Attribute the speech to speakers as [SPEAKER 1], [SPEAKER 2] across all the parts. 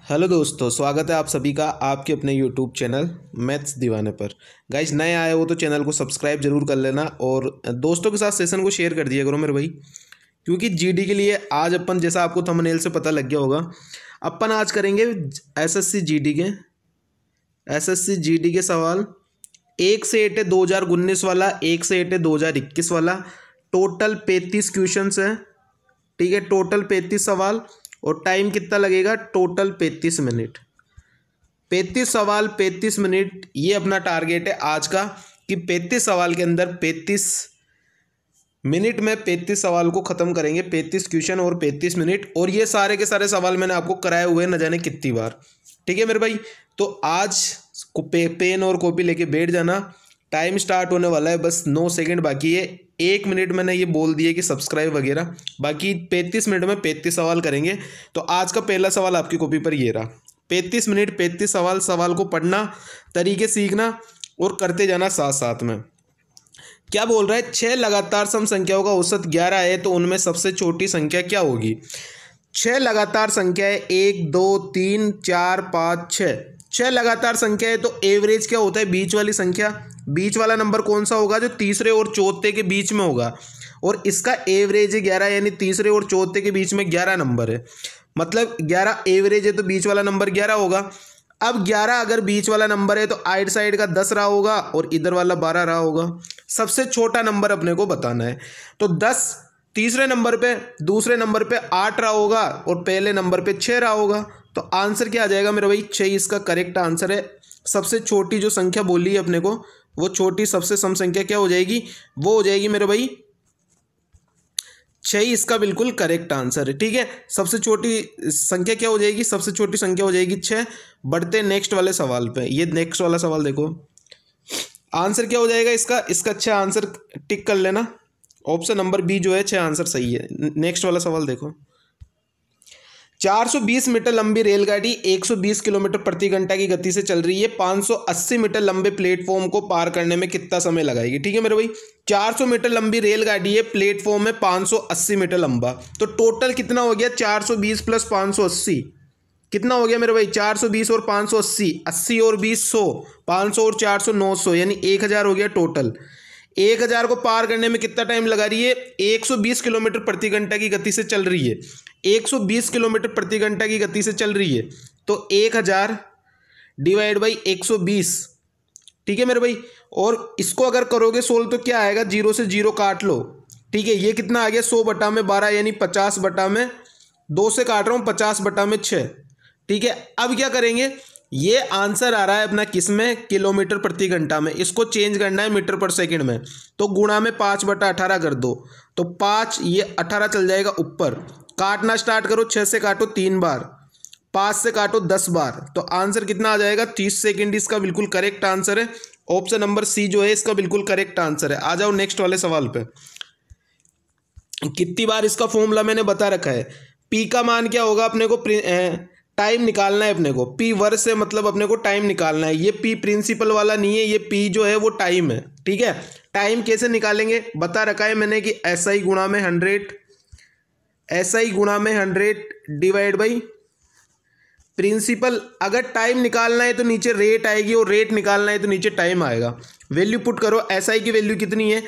[SPEAKER 1] Hello दोस्तों, स्वागत है आप सभी का आपके अपने यूट्यूब चैनल मैथ्स दीवाने पर। गाइज नए आए हो तो चैनल को सब्सक्राइब जरूर कर लेना और दोस्तों के साथ सेशन को शेयर कर दिया करो मेरे भाई, क्योंकि जीडी के लिए आज अपन, जैसा आपको थंबनेल से पता लग गया होगा, अपन आज करेंगे एसएससी जीडी के सवाल 1 से 8 है 2019 वाला, 1 से 8 है 2021 वाला। टोटल 35 क्वेश्चन है, ठीक है। टोटल 35 सवाल और टाइम कितना लगेगा? Total 35 minute. 35 सवाल 35 मिनट, ये अपना टारगेट है आज का कि 35 सवाल के अंदर 35 मिनट में 35 सवाल को ख़त्म करेंगे। 35 क्वेश्चन और 35 मिनट, और ये सारे के सारे सवाल मैंने आपको कराए हुए न जाने कितनी बार, ठीक है मेरे भाई। तो आज पेन और कॉपी लेके बैठ जाना। टाइम स्टार्ट होने वाला है, बस 9 सेकंड बाकी है। 1 मिनट मैंने ये बोल दिया कि सब्सक्राइब वगैरह, बाकी 35 मिनट में 35 सवाल करेंगे। तो आज का पहला सवाल आपकी कॉपी पर ये रहा। 35 मिनट 35 सवाल। सवाल को पढ़ना, तरीके सीखना और करते जाना साथ साथ में। क्या बोल रहा है? 6 लगातार सम संख्याओं का औसत 11 है, तो उनमें सबसे छोटी संख्या क्या होगी? 6 लगातार संख्या है, 1 2 3 4 5 6। 6 लगातार संख्या है, तो एवरेज क्या होता है? बीच वाली संख्या। बीच वाला नंबर कौन सा होगा? जो तीसरे और चौथे के बीच में होगा, और इसका एवरेज है 11, यानी तीसरे और चौथे के बीच में 11 नंबर है। मतलब 11 एवरेज है, तो बीच वाला नंबर 11 होगा। अब 11 अगर बीच वाला नंबर है, तो आइट साइड का 10 रहा होगा और इधर वाला 12 रहा होगा। सबसे छोटा नंबर अपने को बताना है। तो 10 तीसरे नंबर पे, दूसरे नंबर पे 8 रहा होगा और पहले नंबर पे 6 रहा होगा। तो आंसर क्या आ जाएगा मेरे भाई? 6 इसका करेक्ट आंसर है। सबसे छोटी जो संख्या बोली है अपने को, वो छोटी सबसे सम संख्या क्या हो जाएगी? वो हो जाएगी मेरे भाई 6 इसका बिल्कुल करेक्ट आंसर है, ठीक है। सबसे छोटी संख्या क्या हो जाएगी? सबसे छोटी संख्या हो जाएगी 6। बढ़ते नेक्स्ट वाले सवाल पे। ये नेक्स्ट वाला सवाल देखो, आंसर क्या हो जाएगा इसका? इसका 6 आंसर टिक कर लेना। ऑप्शन नंबर बी जो है 6 आंसर सही है। नेक्स्ट वाला सवाल देखो, 420 मीटर लंबी रेलगाड़ी 120 किलोमीटर प्रति घंटा की गति से चल रही है। 580 मीटर लंबे प्लेटफॉर्म को पार करने में कितना समय लगाएगी? ठीक है मेरे भाई, 400 मीटर लंबी रेलगाड़ी है, प्लेटफॉर्म है 580 मीटर लंबा। तो टोटल कितना हो गया? 420 प्लस 580 कितना हो गया मेरे भाई? 420 और 580, 80 और 20 100, 500 और 400 900, यानी 1000 हो गया टोटल। 1000 को पार करने में कितना टाइम लगा रही है? 120 किलोमीटर प्रति घंटा की गति से चल रही है। 120 किलोमीटर प्रति घंटा की गति से चल रही है, तो 1000 डिवाइड बाई 120, ठीक है मेरे भाई। और इसको अगर करोगे सोल्व तो क्या आएगा? 0 से 0 काट लो, ठीक है। ये कितना आ गया? 100 बटा में 12, यानी 50 बटा में 2 से काट रहा हूँ, 50 बटा में 6, ठीक है। अब क्या करेंगे? ये आंसर आ रहा है अपना किस में? किलोमीटर प्रति घंटा में। इसको चेंज करना है मीटर पर सेकंड में, तो गुणा में 5 बटा 18 कर दो, तो 5 ये 18 चल जाएगा ऊपर। काटना स्टार्ट करो, 6 से काटो 3 बार, 5 से काटो 10 बार, तो आंसर कितना आ जाएगा? 30 सेकेंड इसका बिल्कुल करेक्ट आंसर है। ऑप्शन नंबर सी जो है इसका बिल्कुल करेक्ट आंसर है। आ जाओ नेक्स्ट वाले सवाल पे। कितनी बार इसका फॉर्मूला मैंने बता रखा है। पी का मान क्या होगा? अपने को टाइम निकालना है अपने को। पी वर्ग से मतलब अपने को टाइम निकालना है। ये पी प्रिंसिपल वाला नहीं है, ये पी जो है वो टाइम है, ठीक है। टाइम कैसे निकालेंगे बता रखा है मैंने कि SI गुणा में 100, SI गुणा में 100 डिवाइड बाई प्रिंसिपल। अगर टाइम निकालना है तो नीचे रेट आएगी, और रेट निकालना है तो नीचे टाइम आएगा। वैल्यू पुट करो। SI की वैल्यू कितनी है?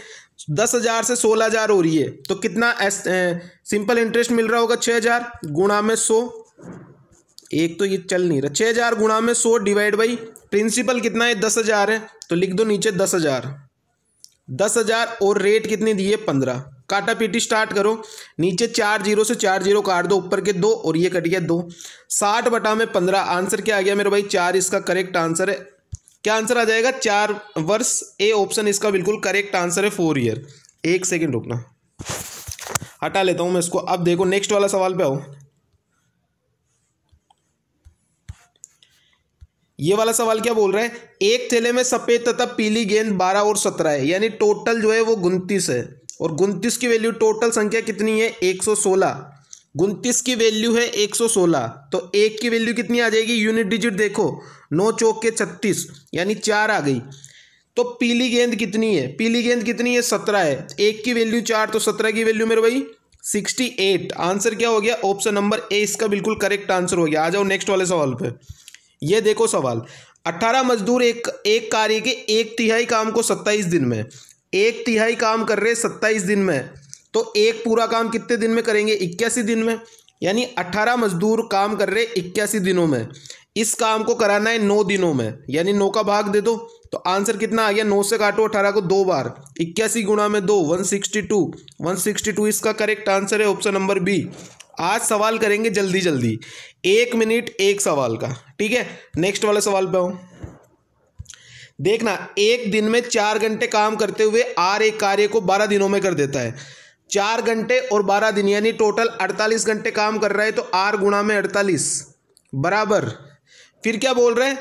[SPEAKER 1] 10,000 से 16,000 हो रही है, तो कितना सिंपल इंटरेस्ट मिल रहा होगा? 6,000 गुणा में 100, एक तो ये चल नहीं रहा। 6,000 गुणा में 100 डिवाइड बाई प्रिंसिपल कितना है? 10,000 है, तो लिख दो नीचे 10,000। 10,000 और रेट कितनी दी है? 15। काटा पीटी स्टार्ट करो। नीचे 4 0 से 4 0 काट दो, ऊपर के 2 और ये कट गया 2। 60 बटा में 15। आंसर क्या आ गया मेरे भाई? 4 इसका करेक्ट आंसर है। क्या आंसर आ जाएगा? 4 वर्ष। ए ऑप्शन इसका बिल्कुल करेक्ट आंसर है। 4 ईयर। 1 सेकेंड रुकना, हटा लेता हूं मैं इसको। अब देखो नेक्स्ट वाला सवाल पे आओ। ये वाला सवाल क्या बोल रहा है? एक थैले में सफेद तथा पीली गेंद 12 और 17 है, यानी टोटल जो है वो 29 है। और 29 की वैल्यू, टोटल संख्या कितनी है? 116। 29 की वैल्यू है 116, तो 1 की वैल्यू कितनी आ जाएगी? यूनिट डिजिट देखो, 9 चौक के 36, यानी 4 आ गई। तो पीली गेंद कितनी है? पीली गेंद कितनी है? 17 है। 1 की वैल्यू 4, तो 17 की वैल्यू मेरे भाई 68। आंसर क्या हो गया? ऑप्शन नंबर ए इसका बिल्कुल करेक्ट आंसर हो गया। आ जाओ नेक्स्ट वाले सवाल पे। ये देखो सवाल, 18 मजदूर एक कार्य के 1/3 काम को 27 दिन में, 1/3 काम कर रहे 27 दिन में, तो एक पूरा काम कितने दिन में करेंगे? 81 दिन में। यानी 18 मजदूर काम कर रहे 81 दिनों में, इस काम को कराना है 9 दिनों में, यानी 9 का भाग दे दो। तो आंसर कितना आ गया? 9 से काटो 18 को 2 बार, 81 गुणा में 2, 162। 162 इसका करेक्ट आंसर है, ऑप्शन नंबर बी। आज सवाल करेंगे जल्दी जल्दी, 1 मिनट एक सवाल का, ठीक है। नेक्स्ट वाले सवाल पे आओ। देखना, एक दिन में 4 घंटे काम करते हुए आर एक कार्य को 12 दिनों में कर देता है। 4 घंटे और 12 दिन यानी टोटल 48 घंटे काम कर रहा है, तो आर गुणा में 48 बराबर, फिर क्या बोल रहे हैं?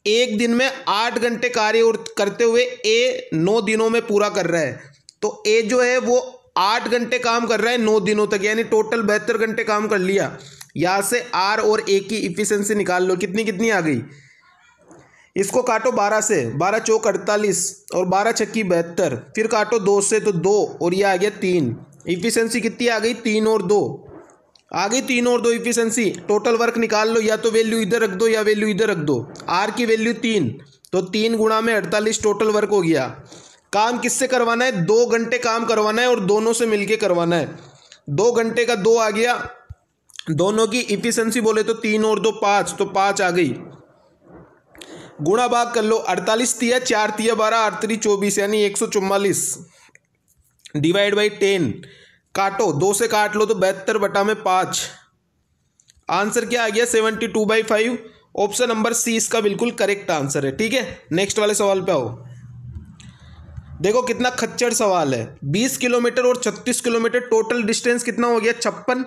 [SPEAKER 1] एक दिन में 8 घंटे कार्य और करते हुए ए 9 दिनों में पूरा कर रहा है, तो ए जो है वो 8 घंटे काम कर रहा है 9 दिनों तक, यानी टोटल 72 घंटे काम कर लिया। यहां से आर और ए की इफिशिएंसी निकाल लो, कितनी कितनी आ गई? इसको काटो 12 से, 12 चौक 48 और 12 छक्की 72, फिर काटो 2 से तो 2 और ये आ गया 3। इफिशिएंसी कितनी आ गई? 3 और 2 आ गई, 3 और 2 इफिशिएंसी। टोटल वर्क निकाल लो, या तो वैल्यू इधर रख दो या वैल्यू इधर रख दो। आर की वैल्यू 3, तो 3 गुणा में 48 टोटल वर्क हो गया। काम किससे करवाना है? 2 घंटे काम करवाना है और दोनों से मिलके करवाना है। 2 घंटे का 2 आ गया, दोनों की इफिशिएंसी बोले तो 3 और 2 5, तो 5 आ गई। गुणा भाग कर लो, 48 तिया 4 तिया 12, 8 3 24 यानी 144 डिवाइड बाई 10, काटो 2 से काट लो तो 72 बटा में 5। आंसर क्या आ गया? 72/5। ऑप्शन नंबर सी इसका बिल्कुल करेक्ट आंसर है, ठीक है। नेक्स्ट वाले सवाल पे आओ। देखो कितना खच्चर सवाल है। 20 किलोमीटर और 36 किलोमीटर टोटल डिस्टेंस कितना हो गया? 56।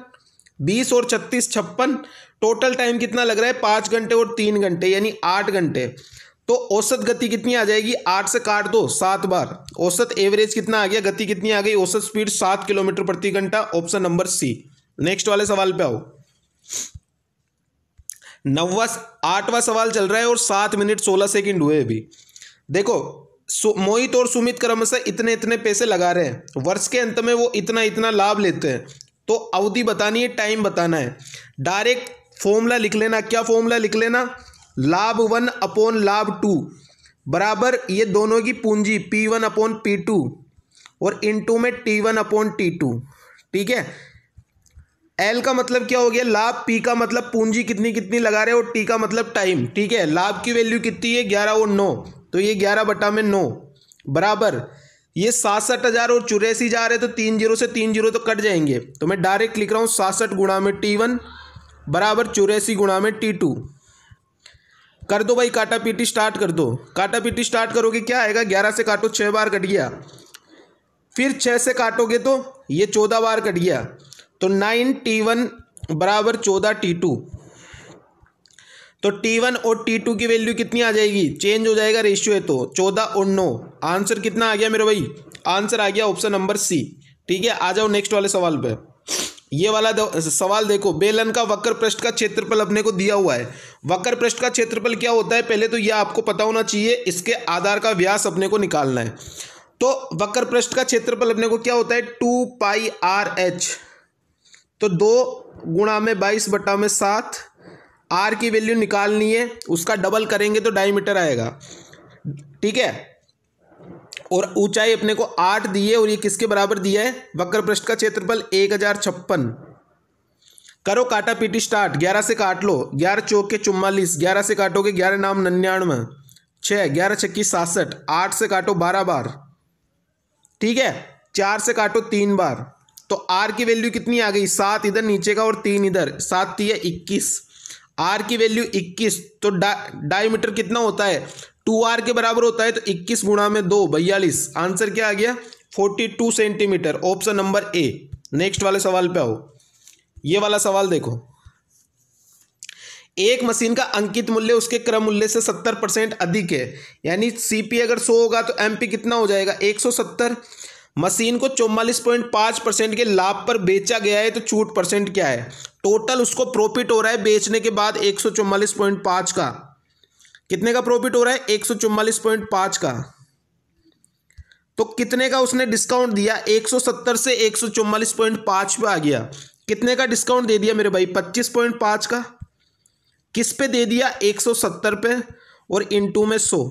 [SPEAKER 1] 20 और 36 56। टोटल टाइम कितना लग रहा है? 5 घंटे और 3 घंटे यानी 8 घंटे। तो औसत गति कितनी आ जाएगी? 8 से काट दो 7 बार। औसत एवरेज कितना आ गया? गति कितनी आ गई? औसत स्पीड 7 किलोमीटर प्रति घंटा, ऑप्शन नंबर सी। नेक्स्ट वाले सवाल पे आओ। 8वां सवाल चल रहा है और 7 मिनट 16 सेकंड हुए अभी। देखो मोहित और सुमित क्रमशः इतने इतने पैसे लगा रहे हैं, वर्ष के अंत में वो इतना इतना लाभ लेते हैं। तो अवधि बतानी है, टाइम बताना है। डायरेक्ट फॉर्मूला लिख लेना। क्या फॉर्मूला लिख लेना? लाभ 1 अपॉन लाभ 2 बराबर ये दोनों की पूंजी P1 अपॉन P2 और इनटू में T1 अपॉन T2, ठीक है। L का मतलब क्या हो गया? लाभ, P का मतलब पूंजी कितनी कितनी लगा रहे हो, और T का मतलब टाइम, ठीक है। लाभ की वैल्यू कितनी है? 11 और 9, तो ये 11 बटा में 9 बराबर ये 67,000 और 84,000 है, तो 3 0 से 3 0 तो कट जाएंगे, तो मैं डायरेक्ट लिख रहा हूँ 67 गुणा में T1 बराबर 84 गुणा में T2। कर दो भाई, काटा पीटी स्टार्ट कर दो। काटा पीटी स्टार्ट करोगे क्या आएगा? 11 से काटो 6 बार कट गया, फिर 6 से काटोगे तो ये 14 बार कट गया, तो 9 T1 बराबर 14 T2। तो T1 और T2 की वैल्यू कितनी आ जाएगी? चेंज हो जाएगा रेशियो है, तो 14 और 9। आंसर कितना आ गया मेरे भाई? आंसर आ गया ऑप्शन नंबर सी, ठीक है। आ जाओ नेक्स्ट वाले सवाल पे। ये वाला सवाल देखो, बेलन का वक्र पृष्ठ का क्षेत्रफल अपने को दिया हुआ है। वक्र पृष्ठ का क्षेत्रफल क्या होता है? पहले तो यह आपको पता होना चाहिए, इसके आधार का व्यास अपने को निकालना है। तो वक्र पृष्ठ का क्षेत्रफल अपने को क्या होता है? 2πRh, तो 2 गुणा में 22 बटा में 7। आर की वैल्यू निकालनी है, उसका डबल करेंगे तो डायमीटर आएगा, ठीक है। और ऊंचाई अपने को 8 दी है, और ये किसके बराबर दिया है? वक्र पृष्ठ का क्षेत्रफल 1056। करो काटा पीटी स्टार्ट। 11 से काट लो, 11 चौक के 44, 11 से काटोगे 11 नाम 99, 6 11 छक्की 67, 8 से काटो 12 बार, ठीक है। 4 से काटो 3 बार, तो आर की वैल्यू कितनी आ गई? 7 इधर नीचे का और 3 इधर, 7 3 21। आर की वैल्यू 21, तो डायमीटर कितना होता है? 2R के बराबर होता है, तो 21 गुणा में 2 42। आंसर क्या आ गया? 42 centimetre, option number A. Next वाले सवाल पे आओ। ये वाला सवाल देखो, एक मशीन का अंकित मूल्य उसके क्रम मूल्य से 70% अधिक है, यानी सीपी अगर 100 होगा तो एमपी कितना हो जाएगा? 170। मशीन को 44.5% के लाभ पर बेचा गया है, तो छूट परसेंट क्या है? टोटल उसको प्रॉफिट हो रहा है बेचने के बाद 144.5 का। कितने का प्रॉफिट हो रहा है? 144.5 का। तो कितने का उसने डिस्काउंट दिया, 170 से 144.5 पे आ गया। कितने का डिस्काउंट दे दिया मेरे भाई, 25.5 का। किस पे दे दिया, 170 पे, और इनटू में 100।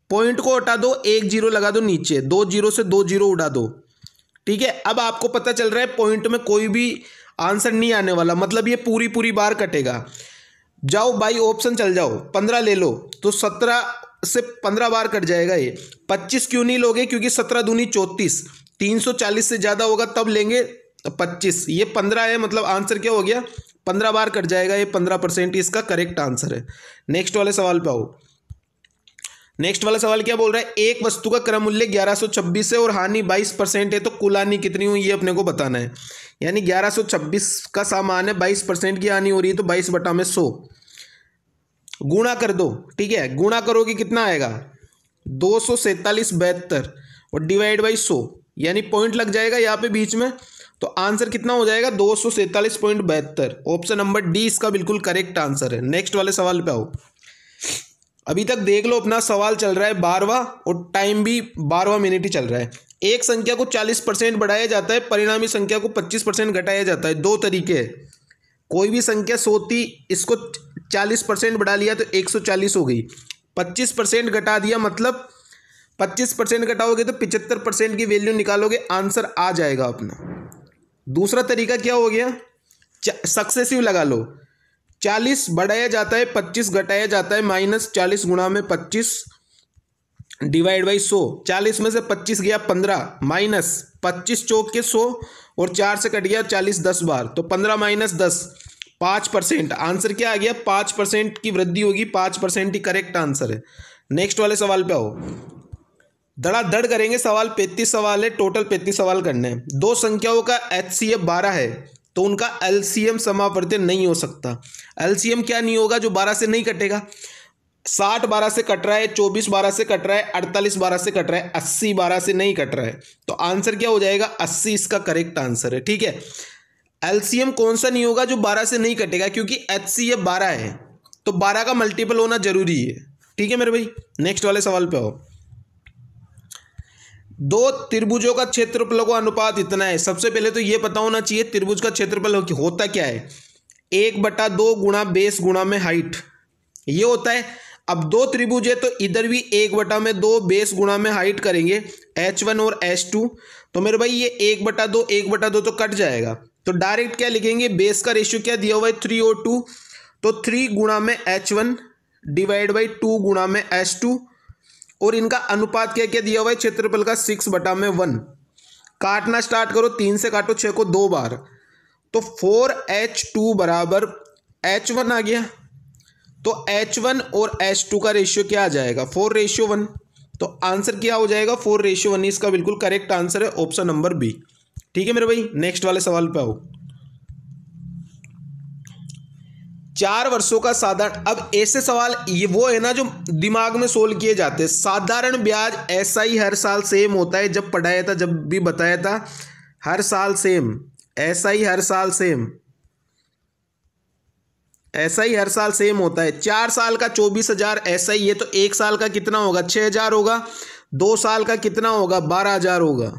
[SPEAKER 1] पॉइंट को हटा दो, एक जीरो लगा दो नीचे, 2 जीरो से 2 जीरो उड़ा दो। ठीक है, अब आपको पता चल रहा है पॉइंट में कोई भी आंसर नहीं आने वाला, मतलब ये पूरी पूरी बार कटेगा। जाओ बाई ऑप्शन चल जाओ, 15 ले लो तो 17 से 15 बार कट जाएगा ये। 25 क्यों नहीं लोगे, क्योंकि 17 दूनी 34, 340 से ज़्यादा होगा तब लेंगे 25। ये 15 है, मतलब आंसर क्या हो गया, 15 बार कट जाएगा। ये 15% इसका करेक्ट आंसर है। नेक्स्ट वाले सवाल पे आओ। नेक्स्ट वाला सवाल क्या बोल रहा है, एक वस्तु का क्रम मूल्य 1126 है और हानि 22% है, तो कुल हानि कितनी हुई ये अपने को बताना है। यानी 1126 का सामान है, 22% की हानि हो रही है, तो 22/100 गुणा कर दो। ठीक है, गुणा करोगे कितना आएगा, 247.72 और डिवाइड बाई 100, यानी पॉइंट लग जाएगा यहाँ पे बीच में, तो आंसर कितना हो जाएगा 247.72। ऑप्शन नंबर डी इसका बिल्कुल करेक्ट आंसर है। नेक्स्ट वाले सवाल पे आओ। अभी तक देख लो, अपना सवाल चल रहा है 12वां और टाइम भी 12वां मिनट ही चल रहा है। एक संख्या को 40% बढ़ाया जाता है, परिणामी संख्या को 25% घटाया जाता है। दो तरीके हैं, कोई भी संख्या 100 थी, इसको 40% बढ़ा लिया तो 140 हो गई, 25% घटा दिया मतलब 25% घटाओगे तो 75% की वैल्यू निकालोगे, आंसर आ जाएगा अपना। दूसरा तरीका क्या हो गया, सक्सेसिव लगा लो, 40 बढ़ाया जाता है, 25 घटाया जाता है, -40 गुणा में 25 डिवाइड बाई 100। 40 में से 25 गया 15, -25 चौक के 100 और 4 से कट गया 40 10 बार, तो 15 - 10 5%। आंसर क्या आ गया, 5% की वृद्धि होगी, 5% ही करेक्ट आंसर है। नेक्स्ट वाले सवाल पे आओ, धड़ाधड़ करेंगे सवाल। 35 सवाल है, टोटल 35 सवाल करने हैं। दो संख्याओं का HCF 12 है तो उनका LCM समावर्ती नहीं हो सकता। LCM क्या नहीं होगा, जो 12 से नहीं कटेगा। 60 12 से कट रहा है, 24 12 से कट रहा है, 48 12 से कट रहा है, 80 12 से नहीं कट रहा है, तो आंसर क्या हो जाएगा, 80 इसका करेक्ट आंसर है। ठीक है, LCM कौन सा नहीं होगा, जो 12 से नहीं कटेगा, क्योंकि HCF 12 है तो 12 का मल्टीपल होना जरूरी है। ठीक है मेरे भाई, नेक्स्ट वाले सवाल पे आओ। दो त्रिभुजों का क्षेत्रफल का अनुपात इतना है। सबसे पहले तो ये पता होना चाहिए त्रिभुज का क्षेत्रफल होता क्या है, 1/2 गुणा बेस गुणा में हाइट, ये होता है। अब दो त्रिभुज है तो इधर भी 1/2 बेस गुणा में हाइट करेंगे, H1 और H2, तो मेरे भाई ये 1/2 तो कट जाएगा, तो डायरेक्ट क्या लिखेंगे, बेस का रेशियो क्या दिया हुआ है 3 और 2, तो 3 गुणा में H1 डिवाइड बाई 2 गुणा में H2, और इनका अनुपात क्या क्या दिया हुआ है, क्षेत्रफल का 6/1। काटना स्टार्ट करो, 3 से काटो 6 को 2 बार, तो 4H2 बराबर H1 आ गया। तो H1 और H2 का रेशियो क्या आ जाएगा, 4:1, तो आंसर क्या हो जाएगा 4:1, इसका बिल्कुल करेक्ट आंसर है ऑप्शन नंबर बी। ठीक है मेरे भाई, नेक्स्ट वाले सवाल पे आओ। 4 वर्षों का साधारण, अब ऐसे सवाल ये वो है ना जो दिमाग में सोल्व किए जाते हैं। साधारण ब्याज ऐसा ही हर साल सेम होता है, जब पढ़ाया था जब भी बताया था, हर साल सेम, ऐसा ही हर साल सेम, ऐसा ही हर साल सेम होता है। 4 साल का 24,000 ऐसा ही है, तो 1 साल का कितना होगा 6,000 होगा, 2 साल का कितना होगा 12,000 होगा।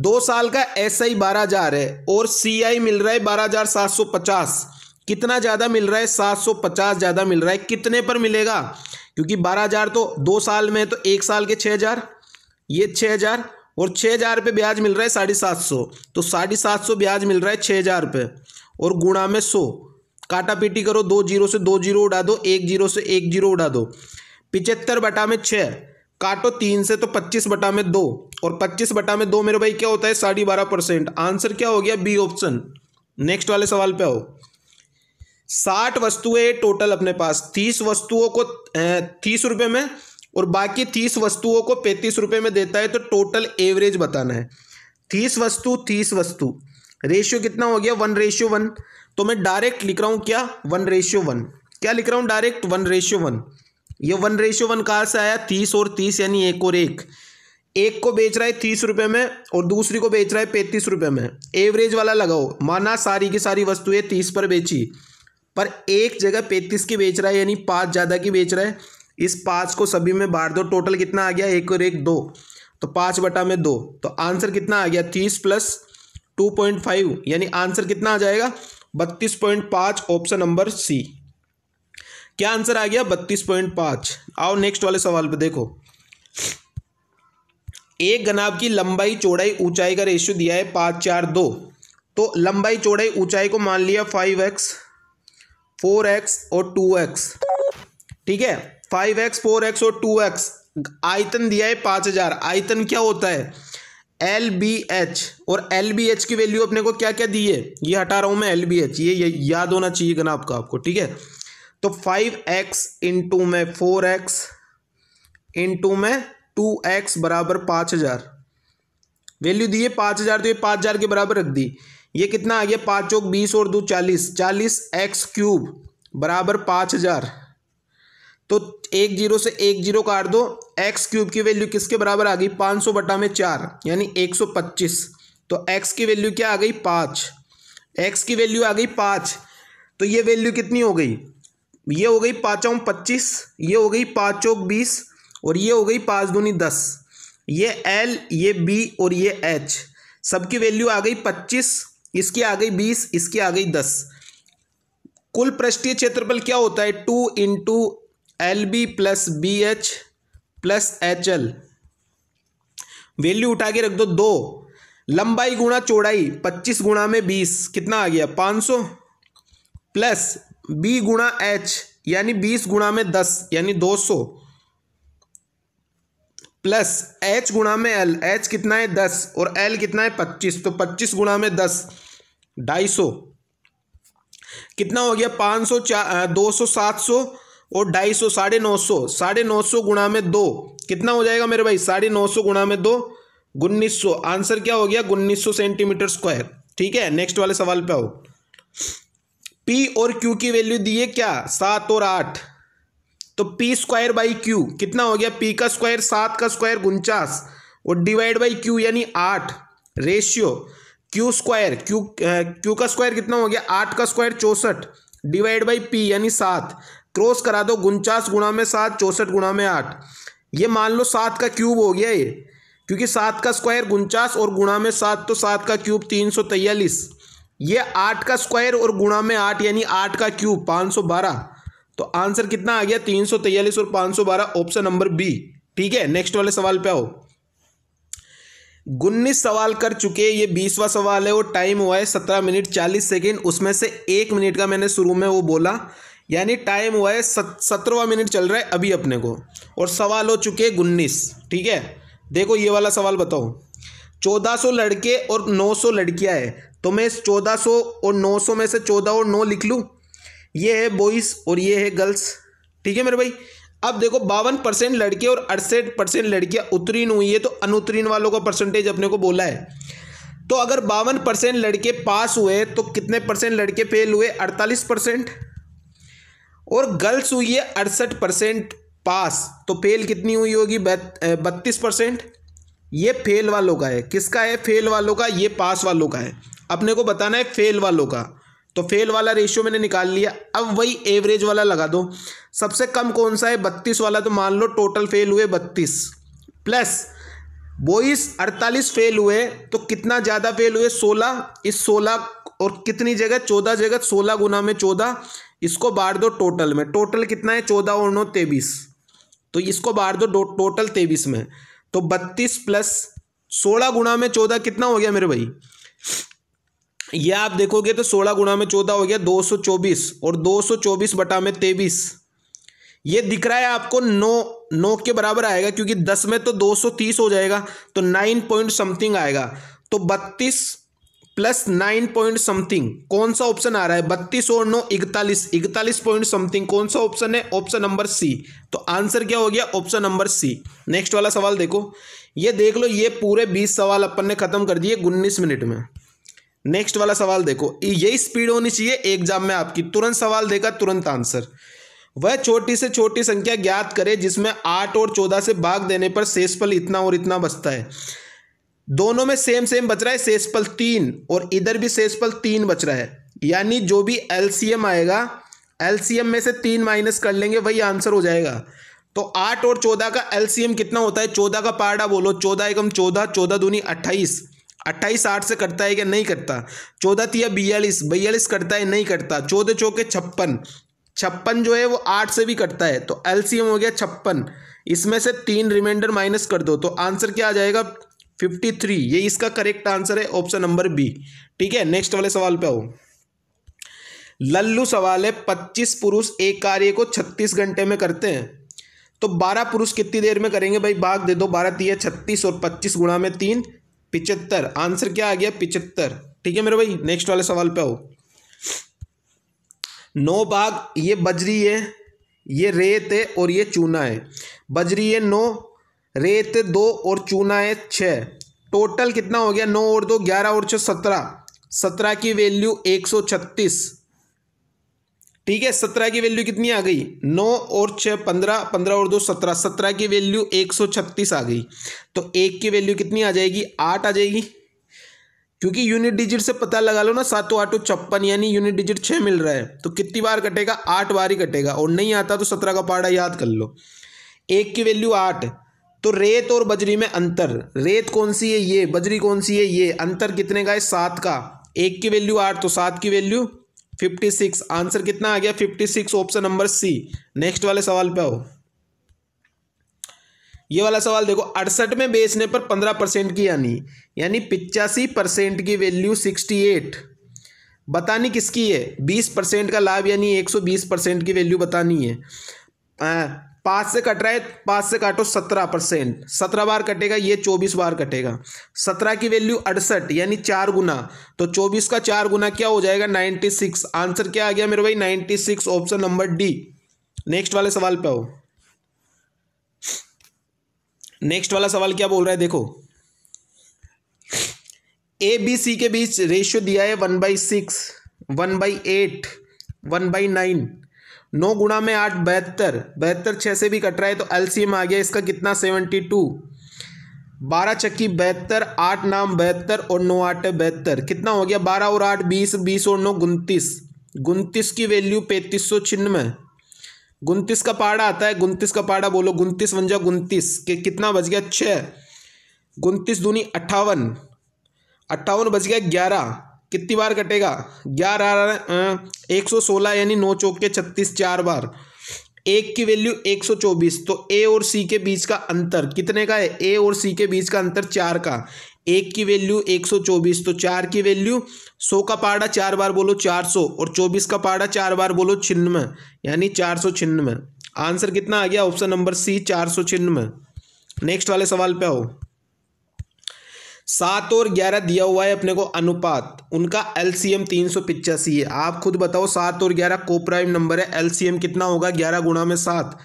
[SPEAKER 1] 2 साल का ऐसा ही 12,000 है, और CI मिल रहा है 12,750, कितना ज़्यादा मिल रहा है 750 ज़्यादा मिल रहा है। कितने पर मिलेगा, क्योंकि 12,000 तो 2 साल में है, तो 1 साल के 6,000, ये 6,000, और 6,000 पे ब्याज मिल रहा है 750, तो 750 ब्याज मिल रहा है 6,000 पे, और गुणा में 100, काटा पीटी करो, 2 जीरो से 2 जीरो उड़ा दो, 1 जीरो से 1 जीरो उड़ा दो, 75/6, काटो 3 से तो 25/2, और 25/2 मेरे भाई क्या होता है 12.5%। आंसर क्या हो गया, बी ऑप्शन। नेक्स्ट वाले सवाल पे आओ। 60 वस्तुएं टोटल अपने पास, 30 वस्तुओं को 30 रुपये में और बाकी 30 वस्तुओं को 35 रुपये में देता है, तो टोटल एवरेज बताना है। 30 वस्तु रेशियो कितना हो गया 1:1, तो मैं डायरेक्ट लिख रहा हूँ क्या 1:1, क्या लिख रहा हूँ डायरेक्ट 1:1। ये 1:1 कहाँ से आया, 30 और 30 यानी 1 और 1, एक को बेच रहा है 30 रुपये में और दूसरी को बेच रहा है 35 रुपये में। एवरेज वाला लगाओ, माना सारी की सारी वस्तुएं 30 पर बेची, पर एक जगह 35 की बेच रहा है, यानी 5 ज़्यादा की बेच रहा है, इस 5 को सभी में बांट दो, टोटल कितना आ गया, 1 और 1 2, तो 5/2, तो आंसर कितना आ गया 30 + 2.5, यानी आंसर कितना आ जाएगा 32.5, ऑप्शन नंबर सी। क्या आंसर आ गया 32.5। आओ नेक्स्ट वाले सवाल पे देखो, एक घनाभ की लंबाई चौड़ाई ऊंचाई का रेशियो दिया है 5 4 2। तो लंबाई चौड़ाई ऊंचाई को मान लिया 5x 4x और 2x, ठीक है, 5x 4x और 2x। आयतन दिया है 5000। आयतन क्या होता है, LBH, और LBH की वैल्यू अपने को क्या क्या दी है, ये हटा रहा हूं मैं, LBH ये याद होना चाहिए घनाभ का आपको, ठीक है। तो 5x इंटू में 4x इंटू में 2x बराबर 5000, वैल्यू दी है 5000, तो ये 5000 के बराबर रख दी। ये कितना आ गया, 5 चौक 20 और 2 40, 40x³ बराबर 5000। तो 1 0 से 1 0 काट दो, x³ की वैल्यू किसके बराबर आ गई, 500/4 यानी 125। तो x की वैल्यू क्या आ गई 5, x की वैल्यू आ गई 5। तो ये वैल्यू कितनी हो गई, ये हो गई 5 25, ये हो गई 5 चौक 20 और ये हो गई 5 दूनी 10। ये L, ये B और ये H, सबकी वैल्यू आ गई 25, इसकी आ गई 20, इसकी आ गई 10। कुल पृष्ठीय क्षेत्रफल क्या होता है, 2 × LB + BH + HL, वैल्यू उठा के रख दो 2। लंबाई गुणा चौड़ाई 25 गुणा में 20 कितना आ गया 500, प्लस B गुणा H यानी 20 गुणा में 10 यानी 200, प्लस H गुणा में L, H कितना है 10 और L कितना है 25, तो 25 गुणा में 10 250, कितना हो गया 500 200 700 और 250 950, 950 गुणा में 2 कितना हो जाएगा मेरे भाई, 950 गुणा में 2 1900। आंसर क्या हो गया 1900 सेंटीमीटर स्क्वायर, ठीक है। नेक्स्ट वाले सवाल पे आओ। P और Q की वैल्यू दी है क्या 7 और 8, तो P²/Q कितना हो गया, P का स्क्वायर 7 का स्क्वायर 49 और डिवाइड बाई Q यानी 8, रेशियो Q का स्क्वायर कितना हो गया 8 का स्क्वायर 64 डिवाइड बाई P यानी 7, क्रॉस करा दो 49 गुणा में 7 64 गुणा में 8, ये मान लो 7 का क्यूब हो गया ये, क्योंकि 7 का स्क्वायर 49 और गुणा में 7 तो 7 का क्यूब 343, ये 8 का स्क्वायर और गुणा में 8 यानी 8 का क्यूब 512। तो आंसर कितना आ गया 343 और 512, ऑप्शन नंबर बी, ठीक है। नेक्स्ट वाले सवाल पे आओ। 19 सवाल कर चुके, ये 20वां सवाल है और टाइम हुआ है 17 मिनट 40 सेकेंड, उसमें से 1 मिनट का मैंने शुरू में वो बोला, यानी टाइम हुआ है 17वां मिनट चल रहा है अभी अपने को, और सवाल हो चुके 19, ठीक है। देखो ये वाला सवाल बताओ, 1400 लड़के और 900 लड़कियां है, तो मैं इस 1400 और 900 में से 14 और 9 लिख लूँ, ये है बॉयज़ और ये है गर्ल्स, ठीक है मेरे भाई। अब देखो 52% लड़के और 68% लड़कियां उत्तीर्ण हुई है, तो अनुत्तीर्ण वालों का परसेंटेज अपने को बोला है। तो अगर 52% लड़के पास हुए तो कितने परसेंट लड़के फेल हुए, 48%, और गर्ल्स हुई है 68% पास, तो फेल कितनी हुई होगी 32%। ये फेल वालों का है, किसका है फेल वालों का, ये पास वालों का है, अपने को बताना है फेल वालों का। तो फेल वाला रेशियो मैंने निकाल लिया, अब वही एवरेज वाला लगा दो। सबसे कम कौन सा है 32 वाला, तो मान लो टोटल फेल हुए 32, प्लस बॉयज 48 फेल हुए, तो कितना ज़्यादा फेल हुए 16, इस 16 और कितनी जगह 14 जगह, 16 गुना में 14, इसको बांट दो टोटल में, टोटल कितना है 14 और 9 23, तो इसको बांट दो टोटल 23 में, तो 32 प्लस 16 गुना में 14 कितना हो गया मेरे भाई, ये आप देखोगे तो 16 गुना में 14 हो गया 224, और 224 बटा में 23, ये दिख रहा है आपको 9 के बराबर आएगा, क्योंकि 10 में तो 230 हो जाएगा, तो 9 पॉइंट समथिंग आएगा। तो 32 प्लस 9 पॉइंट समथिंग, कौन सा ऑप्शन आ रहा है, 32 और 9 41 पॉइंट समथिंग, कौन सा ऑप्शन है, ऑप्शन नंबर सी। तो आंसर क्या हो गया, ऑप्शन नंबर सी। नेक्स्ट वाला सवाल देखो, ये देख लो, ये पूरे 20 सवाल अपन ने खत्म कर दिए 19 मिनट में। नेक्स्ट वाला सवाल देखो, यही स्पीड होनी चाहिए एग्जाम में आपकी, तुरंत सवाल देखा तुरंत आंसर। वह छोटी से छोटी संख्या ज्ञात करे जिसमें 8 और 14 से भाग देने पर शेषफल इतना और इतना बचता है। दोनों में सेम बच रहा है, शेषफल 3 और इधर भी शेषफल 3 बच रहा है, यानी जो भी एलसीएम आएगा, एलसीएम में से 3 माइनस कर लेंगे वही आंसर हो जाएगा। तो 8 और 14 का एलसीएम कितना होता है? 14 का पार्टा बोलो, 14 एकम 14, 14 दूनी 28, 28 8 से कटता है क्या? नहीं करता। 14 तिया 42, 42 करता है? नहीं करता। 14 चौके 56, 56 जो है वो 8 से भी कटता है, तो एलसीएम हो गया 56। इसमें से 3 रिमाइंडर माइनस कर दो, तो आंसर क्या आ जाएगा? 53। ये इसका करेक्ट आंसर है, ऑप्शन नंबर बी। ठीक है, नेक्स्ट वाले सवाल पे आओ। लल्लू सवाल है, 25 पुरुष एक कार्य को 36 घंटे में करते हैं, तो 12 पुरुष कितनी देर में करेंगे? भाई भाग दे दो, 12 तिया 36 और 25 गुणा में 3 75। आंसर क्या आ गया? 75। ठीक है मेरे भाई, नेक्स्ट वाले सवाल पे आओ। 9 भाग, ये बजरी है, ये रेत है और ये चूना है। बजरी है 9, रेत 2 और चूना है 6। टोटल कितना हो गया? 9 और 2 11 और 6 17। 17 की वैल्यू 136। ठीक है, 17 की वैल्यू कितनी आ गई? 9 और 6 15, 15 और 2 17, 17 की वैल्यू 136 आ गई। तो 1 की वैल्यू कितनी आ जाएगी? 8 आ जाएगी, क्योंकि यूनिट डिजिट से पता लगा लो ना, 7 8 56, यानी यूनिट डिजिट 6 मिल रहा है, तो कितनी बार कटेगा? 8 बार ही कटेगा। और नहीं आता तो 17 का पाड़ा याद कर लो। 1 की वैल्यू 8। तो रेत और बजरी में अंतर, रेत कौन सी है? ये। बजरी कौन सी है? ये। अंतर कितने का है? 7 का। 1 की वैल्यू 8, तो 7 की वैल्यू 56। आंसर कितना आ गया? 56, ऑप्शन नंबर सी। नेक्स्ट वाले सवाल पे आओ। ये वाला सवाल देखो, 68 में बेचने पर 15% की यानी 85% की वैल्यू 68 बतानी किसकी है? 20% का लाभ यानी 120% की वैल्यू बतानी है। 5 से कट रहा है, 5 से काटो 17%, 17 बार कटेगा, ये 24 बार कटेगा। 17 की वैल्यू 68 यानी 4 गुना, तो 24 का 4 गुना क्या हो जाएगा? 96। आंसर क्या आ गया मेरे भाई? 96, ऑप्शन नंबर डी। नेक्स्ट वाले सवाल पे आओ। नेक्स्ट वाला सवाल क्या बोल रहा है देखो, ए बी सी के बीच रेशियो दिया है 1/6, 1/8, 1/9। 9 गुणा में 8 72, 72 6 से भी कट रहा है, तो एलसीएम आ गया इसका कितना? 72। 12 छक्की 72, 8 नाम 72 और 9 8 72, कितना हो गया? 12 और 8 20, 20 और 9 29। 29 की वैल्यू 3596। 29 का पाड़ा आता है, 29 का पाड़ा बोलो, 29 × 29 के कितना बच गया? 6। 29 दूनी 58, 58 बच गया 11। कितनी बार कटेगा? 11 116 यानी 9 चौके 36, 4 बार। 1 की वैल्यू 124, तो ए और सी के बीच का अंतर कितने का है? ए और सी के बीच का अंतर 4 का। 1 की वैल्यू 124, तो 4 की वैल्यू 100 का पाड़ा 4 बार बोलो 400, और 24 का पाड़ा 4 बार बोलो 96, यानी 496। आंसर कितना आ गया? Option number C, 496। नेक्स्ट वाले सवाल पे आओ। 7 और 11 दिया हुआ है अपने को अनुपात, उनका एलसीएम 385 है। आप खुद बताओ, 7 और 11 को प्राइम नंबर है, एलसीएम कितना होगा? 11 गुणा में 7।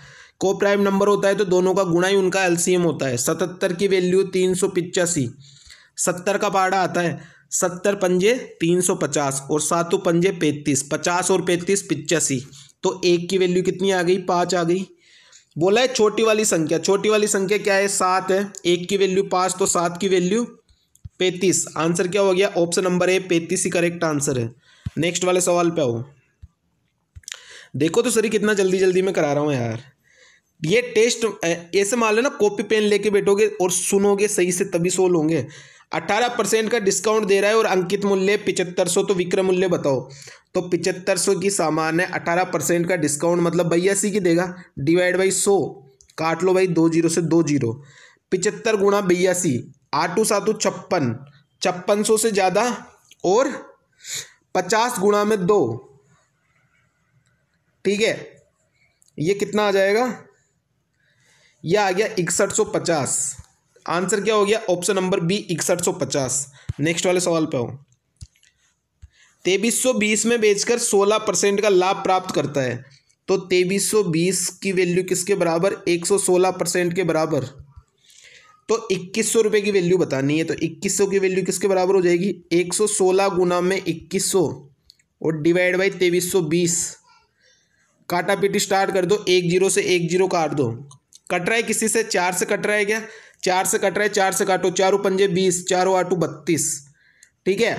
[SPEAKER 1] को प्राइम नंबर होता है तो दोनों का गुणा ही उनका एलसीएम होता है। 77 की वैल्यू 385, 70 का पाड़ा आता है, 70 पंजे 350 और 7 पंजे 35, 50 और 35 85, तो 1 की वैल्यू कितनी आ गई? 5 आ गई। बोला है छोटी वाली संख्या, छोटी वाली संख्या क्या है? 7 है। 1 की वैल्यू 5, तो 7 की वैल्यू 35। आंसर क्या हो गया? Option number A, 35 he correct answer है। नेक्स्ट वाले सवाल पे आओ। देखो तो सही कितना जल्दी जल्दी में करा रहा हूँ यार। ये टेस्ट ऐसे मान लो ना, कॉपी पेन लेके बैठोगे और सुनोगे सही से तभी सोल्व होंगे। 18% का डिस्काउंट दे रहा है और अंकित मूल्य 7500, तो विक्रय मूल्य बताओ। तो 7500 की सामान है, 18% का डिस्काउंट मतलब 82 की देगा, डिवाइड बाई 100, काट लो भाई 2 0 से 2 0। 75 गुणा 82, 8 7 56, 5600 से ज़्यादा, और 50 गुणा में 2। ठीक है, ये कितना आ जाएगा? ये आ गया 6150। आंसर क्या हो गया? Option number B, 6150। नेक्स्ट वाले सवाल पे आओ। 2320 में बेचकर 16% का लाभ प्राप्त करता है, तो 2320 की वैल्यू किसके बराबर? 116% के बराबर। तो 2100 रुपये की वैल्यू बतानी है, तो 2100 की वैल्यू किसके बराबर हो जाएगी? 116 गुना में 2100 और डिवाइड बाई 2320। काटा पीटी स्टार्ट कर दो, 1 0 से 1 0 काट दो। कट रहा है किसी से? 4 से कट रहा है क्या? 4 से कट रहा है, 4 से काटो, 4 पंजे 20, 4 8 32। ठीक है,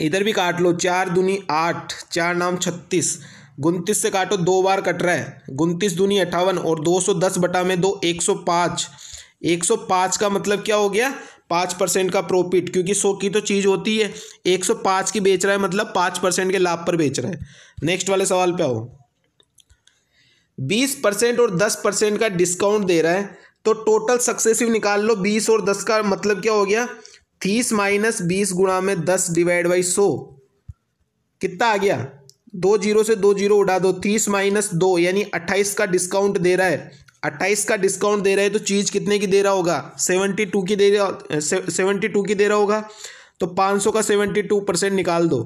[SPEAKER 1] इधर भी काट लो, 4 दूनी 8, 4 नाम 36, 29 से काटो, 2 बार कट रहा है, 29 दूनी 58 और 210 बटा में 2 105। 105 का मतलब क्या हो गया, 5% का प्रॉफिट, क्योंकि 100 की तो चीज़ होती है, 105 की बेच रहा है मतलब 5% के लाभ पर बेच रहा है। नेक्स्ट वाले सवाल पे आओ। 20% और 10% का डिस्काउंट दे रहा है, तो टोटल सक्सेसिव निकाल लो। 20 और 10 का मतलब क्या हो गया, 30 माइनस 20 गुणा में 10 डिवाइड बाई 100, कितना आ गया, 2 जीरो से 2 जीरो उड़ा दो, 30 माइनस 2 यानी 28 का डिस्काउंट दे रहा है। 28 का डिस्काउंट दे रहा है तो चीज़ कितने की दे रहा होगा, 72 की दे रहा, 72 की दे रहा होगा। तो 500 का 72% निकाल दो,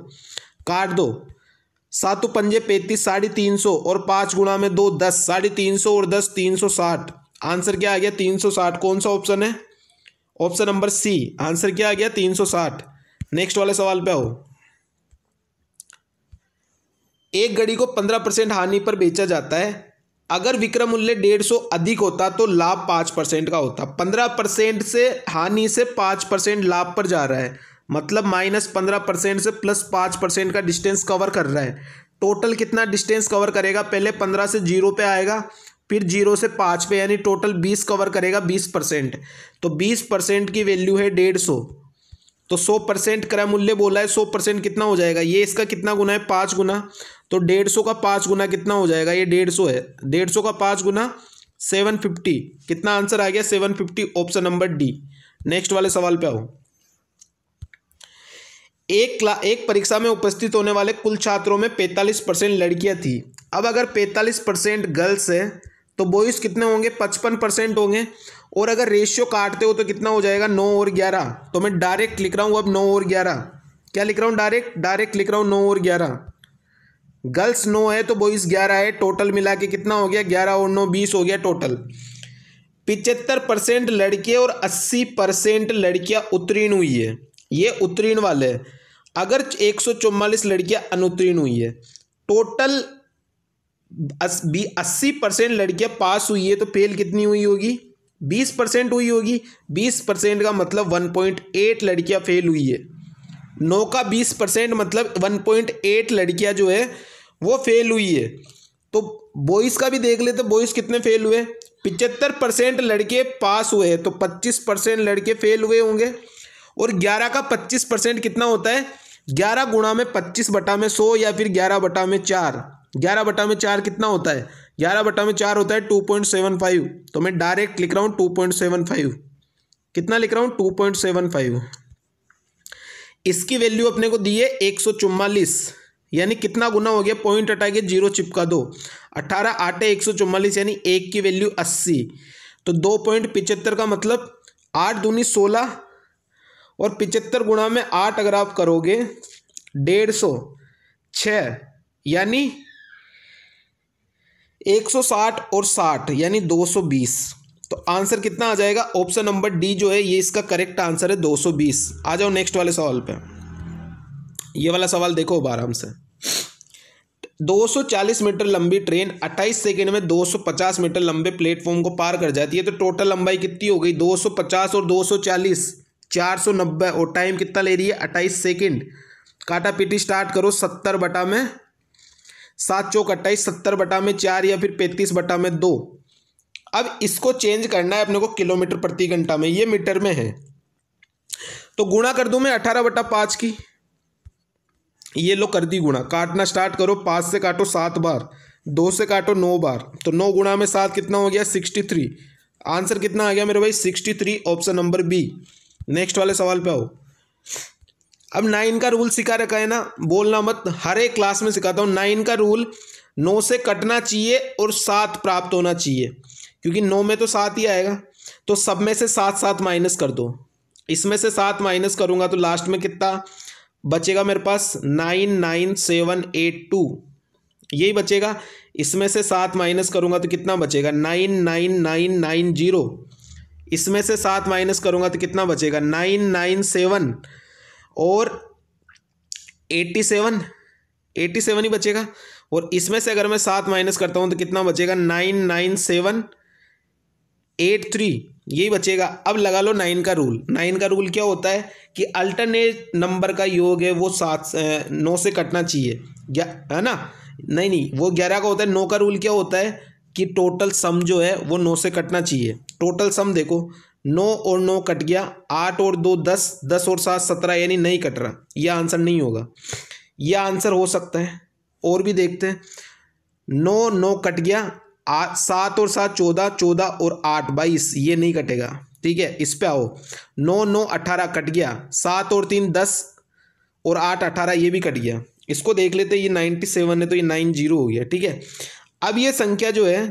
[SPEAKER 1] काट दो, 7 पंजे 35, 350 और 5 गुणा में 2 10, 350 और 10 360। आंसर क्या आ गया, 360। कौन सा ऑप्शन है, ऑप्शन नंबर सी। आंसर क्या आ गया, 360। नेक्स्ट वाले सवाल पे आओ। एक घड़ी को 15% हानि पर बेचा जाता है, अगर विक्रय मूल्य 150 अधिक होता तो लाभ 5% का होता। 15% से हानि से 5% लाभ पर जा रहा है, मतलब -15% से +5% का डिस्टेंस कवर कर रहा है। टोटल कितना डिस्टेंस कवर करेगा, पहले 15 से 0 पे आएगा, फिर 0 से 5 पे, यानी टोटल 20 कवर करेगा, 20%। तो 20% की वैल्यू है 150, तो 100% क्रय मूल्य बोला है, 100% कितना हो जाएगा, ये इसका कितना गुना है, 5 गुना। तो 150 का 5 गुना कितना हो जाएगा, ये 150 है, 150 का 5 गुना 750। कितना आंसर आ गया, 750, ऑप्शन नंबर डी। नेक्स्ट वाले सवाल पे आओ। एक परीक्षा में उपस्थित होने वाले कुल छात्रों में 45% लड़कियां थी। अब अगर 45% गर्ल्स है तो बॉयज़ कितने होंगे, 55% होंगे। और अगर रेशियो काटते हो तो कितना हो जाएगा, 9 और 11। तो मैं डायरेक्ट लिख रहा हूँ अब 9 और 11। क्या लिख रहा हूँ, डायरेक्ट लिख रहा हूँ 9 और 11। गर्ल्स 9 है तो बॉयज़ 11 है, टोटल मिला के कितना हो गया, 11 और 9 20 हो गया टोटल। 75% लड़के और 80% लड़कियां उत्तीर्ण हुई है, ये उत्तीर्ण वाले है। अगर 144 लड़कियां अनुत्तीर्ण हुई है, टोटल 80% लड़कियां पास हुई है, तो फेल कितनी हुई होगी, 20% हुई होगी। 20% का मतलब 1.8 लड़कियां फेल हुई है। 9 का 20% मतलब 1.8 लड़कियां जो है वो फेल हुई है। तो बॉयज़ का भी देख लेते, बॉयज़ कितने फेल हुए, 75% लड़के पास हुए, तो 25% लड़के फेल हुए होंगे। और 11 का 25% कितना होता है, 11 गुणा में 25 बटा में 100 या फिर 11 बटा में 4। 11 बटा में 4 कितना होता है, 11 बटा में 4 होता है 2.75। तो मैं डायरेक्ट लिख रहा हूँ 2.75। कितना लिख रहा हूँ, 2.75। इसकी वैल्यू अपने को दी है 144, यानी कितना गुना हो गया, पॉइंट हटा के 0 चिपका दो, 18 8 144, यानी 1 की वैल्यू 80। तो 2.75 का मतलब 8 दूनी 16 और 75 गुणा में 8 अगर आप करोगे 150, 6 यानी 160 और 60 यानी 220। तो आंसर कितना आ जाएगा, ऑप्शन नंबर डी जो है ये इसका करेक्ट आंसर है, 220। आ जाओ नेक्स्ट वाले सवाल पे। ये वाला सवाल देखो आराम से। 240 मीटर लंबी ट्रेन 28 सेकंड में 250 मीटर लंबे प्लेटफॉर्म को पार कर जाती है, तो टोटल लंबाई कितनी हो गई, 250 और 240 490, और टाइम कितना ले रही है, 28 सेकंड। काटा पीटी स्टार्ट करो, 70 बटा में 7 चौक 28, 70 बटा में 4 या फिर 35 बटा में 2। अब इसको चेंज करना है अपने को किलोमीटर प्रति घंटा में, ये मीटर में है, तो गुणा कर दूं मैं 18/5 की। ये लो कर दी गुणा, काटना स्टार्ट करो, 5 से काटो 7 बार, 2 से काटो 9 बार, तो 9 गुणा में 7 कितना हो गया, 63। आंसर कितना आ गया मेरे भाई, 63, ऑप्शन नंबर बी। नेक्स्ट वाले सवाल पे आओ। अब 9 का रूल सिखा रखा है ना, बोलना मत, हर एक क्लास में सिखाता हूँ। 9 का रूल, 9 से कटना चाहिए और 7 प्राप्त होना चाहिए, क्योंकि 9 में तो 7 ही आएगा। तो सब में से 7 माइनस कर दो, इसमें से 7 माइनस करूंगा तो लास्ट में कितना बचेगा मेरे पास, 99782, यही बचेगा। इसमें से 7 माइनस करूंगा तो कितना बचेगा, 99990। इसमें से 7 माइनस करूंगा तो कितना बचेगा, 997 और 87 ही बचेगा। और इसमें से अगर मैं 7 माइनस करता हूं तो कितना बचेगा, 99783, यही बचेगा। अब लगा लो 9 का रूल। 9 का रूल क्या होता है कि अल्टरनेट नंबर का योग है वो 9 से कटना चाहिए, है ना। नहीं नहीं, वो 11 का होता है। 9 का रूल क्या होता है कि टोटल सम जो है वो 9 से कटना चाहिए। टोटल सम देखो, 9 और 9 कट गया, 8 और 2 10, 10 और 7 17, यानी नहीं कट रहा। यह आंसर नहीं होगा, यह आंसर हो सकता है। और भी देखते हैं, 9 9 कट गया, 7 और 7 14, 14 और 8 22, ये नहीं कटेगा। ठीक है, इस पे आओ, 9 9 18 कट गया, 7 और 3 10 और 8 18, ये भी कट गया। इसको देख लेते हैं, ये 97 है तो ये 90 हो गया। ठीक है, अब ये संख्या जो है,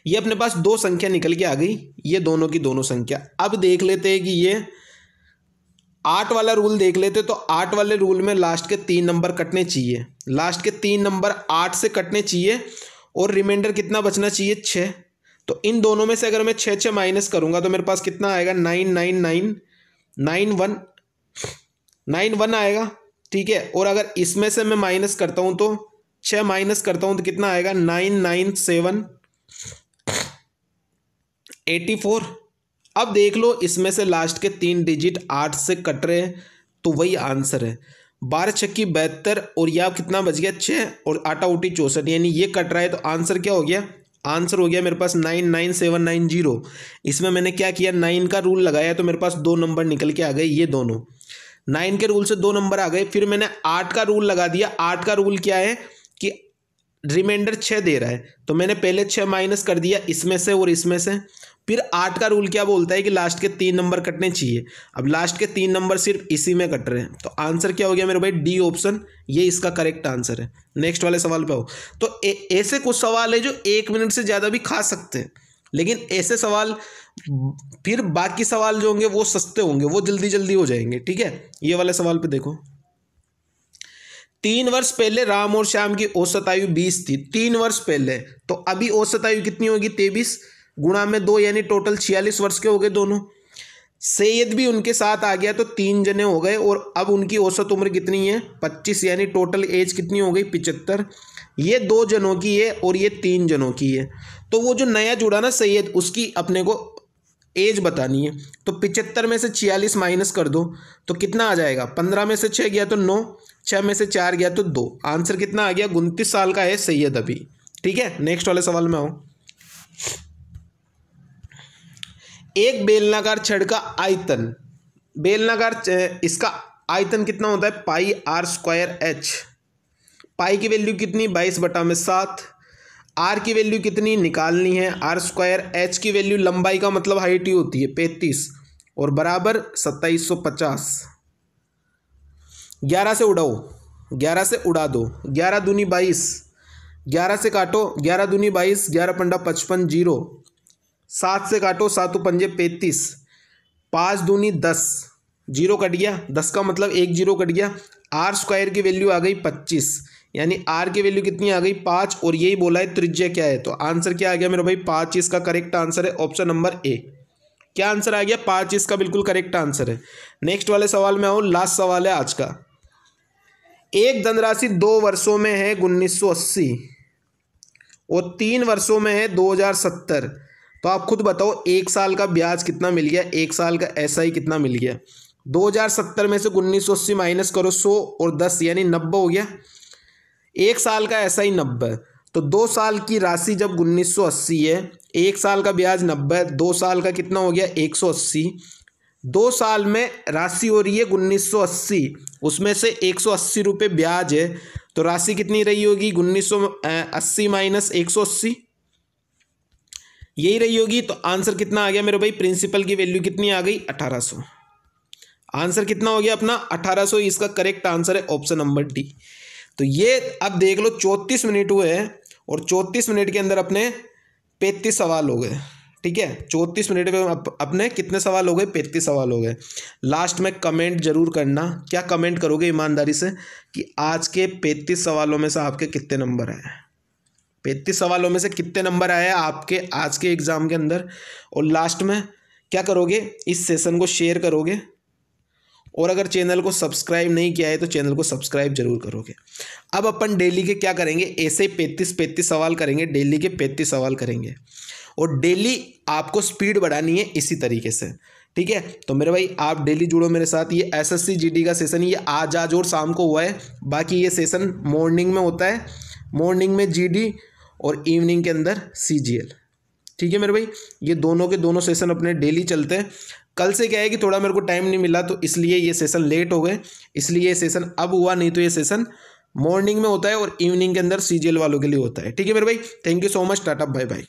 [SPEAKER 1] ये अपने पास दो संख्या निकल के आ गई, ये दोनों की दोनों संख्या। अब देख लेते हैं कि ये 8 वाला रूल देख लेते, तो 8 वाले रूल में लास्ट के 3 नंबर कटने चाहिए। लास्ट के 3 नंबर 8 से कटने चाहिए और रिमाइंडर कितना बचना चाहिए, 6। तो इन दोनों में से अगर मैं 6 6 माइनस करूंगा तो मेरे पास कितना आएगा, 9 9 9 9 1 9 1 आएगा। ठीक है, और अगर इसमें से मैं माइनस करता हूं तो 6 माइनस करता हूं तो कितना आएगा, 9 9 7 84। अब देख लो, इसमें से लास्ट के 3 डिजिट 8 से कट रहे हैं, तो वही आंसर है। 12 छक्की 72 और यह कितना बच गया, 6 और 8 उटी 64, यानी ये कट रहा है। तो आंसर क्या हो गया, आंसर हो गया मेरे पास 99790। इसमें मैंने क्या किया, 9 का रूल लगाया तो मेरे पास 2 नंबर निकल के आ गए, ये दोनों 9 के रूल से 2 नंबर आ गए। फिर मैंने 8 का रूल लगा दिया। 8 का रूल क्या है कि रिमाइंडर 6 दे रहा है, तो मैंने पहले 6 माइनस कर दिया इसमें से और इसमें से। फिर 8 का रूल क्या बोलता है कि लास्ट के 3 नंबर कटने चाहिए। अब लास्ट के 3 नंबर सिर्फ इसी में कट रहे हैं, तो आंसर क्या हो गया मेरे भाई, डी ऑप्शन, ये इसका करेक्ट आंसर है। नेक्स्ट वाले सवाल पे आओ। तो ऐसे कुछ सवाल है जो 1 मिनट से ज़्यादा भी खा सकते हैं, लेकिन ऐसे सवाल, फिर बाकी सवाल जो होंगे वो सस्ते होंगे, वो जल्दी जल्दी हो जाएंगे। ठीक है, ये वाले सवाल पे देखो, 3 वर्ष पहले राम और श्याम की औसत आयु 20 थी। 3 वर्ष पहले, तो अभी औसत आयु कितनी होगी, 23 गुणा में 2, यानी टोटल 46 वर्ष के हो गए दोनों। सैयद भी उनके साथ आ गया तो 3 जने हो गए, और अब उनकी औसत उम्र कितनी है, 25, यानी टोटल एज कितनी हो गई, 75। ये 2 जनों की है और ये 3 जनों की है। तो वो जो नया जुड़ा ना सैयद, उसकी अपने को एज बतानी है। तो 75 में से 46 माइनस कर दो तो कितना आ जाएगा, 15 में से 6 गया तो 9, 6 में से 4 गया तो 2। आंसर कितना आ गया, 29 साल का है सैयद अभी। ठीक है, नेक्स्ट वाले सवाल में आओ। एक बेलनाकार छड़ का आयतन, बेलनाकार इसका आयतन कितना होता है, पाई आर स्क्वायर एच। पाई की वैल्यू कितनी, 22/7। आर की वैल्यू कितनी निकालनी है, आर स्क्वायर। एच की वैल्यू लंबाई का मतलब हाइट ही होती है 35, और बराबर 2750। 11 से उड़ाओ, 11 से उड़ा दो, 11 दूनी 22, 11 से काटो, 11 दूनी 22, 11 पंडा 55 0। 7 से काटो, 7 पंजे 35, 5 दूनी 10, 0 कट गया, 10 का मतलब 1 0 कट गया। आर स्क्वायर की वैल्यू आ गई 25, यानी आर की वैल्यू कितनी आ गई, 5, और यही बोला है त्रिज्या क्या है। तो आंसर क्या आ गया मेरा भाई, 5। इसका करेक्ट आंसर है ऑप्शन नंबर ए। क्या आंसर आ गया, 5 इसका बिल्कुल करेक्ट आंसर है। नेक्स्ट वाले सवाल में आओ, लास्ट सवाल है आज का। एक धनराशि 2 वर्षों में है 1980 और 3 वर्षों में है 2070। तो आप खुद बताओ, 1 साल का ब्याज कितना मिल गया, 1 साल का एसआई कितना मिल गया। 2070 में से 1980 माइनस करो 100 और 10, यानी 90 हो गया। 1 साल का एसआई 90, तो 2 साल की राशि जब 1980 है, 1 साल का ब्याज 90, 2 साल का कितना हो गया 180। 2 साल में राशि हो रही है 1980, उसमें से 180 रुपये ब्याज है, तो राशि कितनी रही होगी, 1980 माइनस 180, यही रही होगी। तो आंसर कितना आ गया मेरे भाई, प्रिंसिपल की वैल्यू कितनी आ गई, 1800। आंसर कितना हो गया अपना, 1800। इसका करेक्ट आंसर है ऑप्शन नंबर डी। तो ये अब देख लो, 34 मिनट हुए हैं और 34 मिनट के अंदर अपने 35 सवाल हो गए। ठीक है, 34 मिनट में अपने कितने सवाल हो गए, 35 सवाल हो गए। लास्ट में कमेंट जरूर करना, क्या कमेंट करोगे ईमानदारी से, कि आज के 35 सवालों में से आपके कितने नंबर आए, 35 सवालों में से कितने नंबर आए आपके आज के एग्जाम के अंदर। और लास्ट में क्या करोगे, इस सेशन को शेयर करोगे, और अगर चैनल को सब्सक्राइब नहीं किया है तो चैनल को सब्सक्राइब जरूर करोगे। अब अपन डेली के क्या करेंगे, ऐसे ही 35 सवाल करेंगे, डेली के 35 सवाल करेंगे। और डेली आपको स्पीड बढ़ानी है इसी तरीके से, ठीक है। तो मेरे भाई आप डेली जुड़ो मेरे साथ। ये एसएससी जीडी का सेशन ये आज और शाम को हुआ है, बाकी ये सेशन मॉर्निंग में होता है, मॉर्निंग में जीडी और इवनिंग के अंदर सीजीएल। ठीक है मेरे भाई, ये दोनों के दोनों सेशन अपने डेली चलते हैं। कल से क्या है कि थोड़ा मेरे को टाइम नहीं मिला तो इसलिए ये सेशन लेट हो गए, इसलिए ये सेशन अब हुआ, नहीं तो ये सेशन मॉर्निंग में होता है और इवनिंग के अंदर सीजीएल वालों के लिए होता है। ठीक है मेरे भाई, thank you so much, tata bye bye.